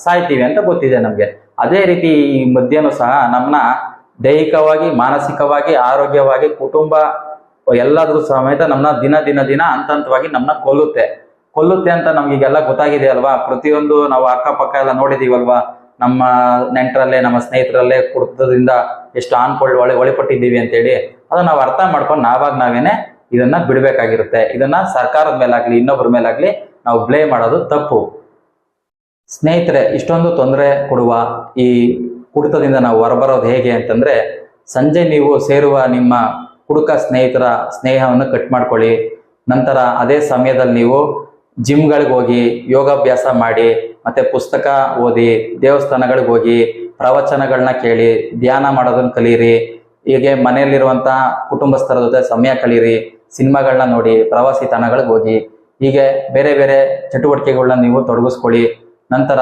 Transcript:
ಸಾಯ್ತೀವಿ ಅಂತ ಗೊತ್ತಿದೆ ನಮ್ಗೆ. ಅದೇ ರೀತಿ ಈ ಮದ್ಯನೂ ಸಹ ನಮ್ಮನ್ನ ದೈಹಿಕವಾಗಿ, ಮಾನಸಿಕವಾಗಿ, ಆರೋಗ್ಯವಾಗಿ, ಕುಟುಂಬ ಎಲ್ಲಾದ್ರೂ ಸಮೇತ ನಮ್ಮನ್ನ ದಿನ ಹಂತವಾಗಿ ನಮ್ಮನ್ನ ಕೊಲ್ಲುತ್ತೆ ಅಂತ ನಮ್ಗೀಗೆಲ್ಲ ಗೊತ್ತಾಗಿದೆ ಅಲ್ವಾ. ಪ್ರತಿಯೊಂದು ನಾವು ಅಕ್ಕಪಕ್ಕ ಎಲ್ಲ ನೋಡಿದೀವಲ್ವಾ, ನಮ್ಮ ನೆಂಟರಲ್ಲೇ, ನಮ್ಮ ಸ್ನೇಹಿತರಲ್ಲೇ ಕುಡಿತದಿಂದ ಎಷ್ಟು ಒಳಪಟ್ಟಿದ್ದೀವಿ ಅಂತೇಳಿ. ಅದನ್ನ ನಾವು ಅರ್ಥ ಮಾಡ್ಕೊಂಡು ನಾವೇನೆ ಇದನ್ನ ಬಿಡ್ಬೇಕಾಗಿರುತ್ತೆ. ಇದನ್ನ ಸರ್ಕಾರದ ಮೇಲಾಗ್ಲಿ, ಇನ್ನೊಬ್ಬರ ಮೇಲಾಗ್ಲಿ ನಾವು ಬ್ಲೇಮ್ ಮಾಡೋದು ತಪ್ಪು. ಸ್ನೇಹಿತರೆ, ಇಷ್ಟೊಂದು ತೊಂದರೆ ಕೊಡುವ ಈ ಕುಡಿತದಿಂದ ನಾವು ಹೊರಬರೋದು ಹೇಗೆ ಅಂತಂದ್ರೆ, ಸಂಜೆ ನೀವು ಸೇರುವ ನಿಮ್ಮ ಕುಡುಕ ಸ್ನೇಹಿತರ ಸ್ನೇಹವನ್ನು ಕಟ್ ಮಾಡ್ಕೊಳ್ಳಿ. ನಂತರ ಅದೇ ಸಮಯದಲ್ಲಿ ನೀವು ಜಿಮ್ಗಳಿಗೆ ಹೋಗಿ ಯೋಗಾಭ್ಯಾಸ ಮಾಡಿ, ಮತ್ತೆ ಪುಸ್ತಕ ಓದಿ, ದೇವಸ್ಥಾನಗಳಿಗೆ ಹೋಗಿ ಪ್ರವಚನಗಳನ್ನ ಕೇಳಿ, ಧ್ಯಾನ ಮಾಡೋದನ್ನ ಕಲೀರಿ. ಹೀಗೆ ಮನೆಯಲ್ಲಿರುವಂತಹ ಕುಟುಂಬಸ್ಥರ ಜೊತೆ ಸಮಯ ಕಳೀರಿ, ಸಿನಿಮಾಗಳನ್ನ ನೋಡಿ, ಪ್ರವಾಸಿ ತಾಣಗಳಿಗೆ ಹೋಗಿ, ಹೀಗೆ ಬೇರೆ ಬೇರೆ ಚಟುವಟಿಕೆಗಳನ್ನ ನೀವು ತೊಡಗಿಸ್ಕೊಳ್ಳಿ. ನಂತರ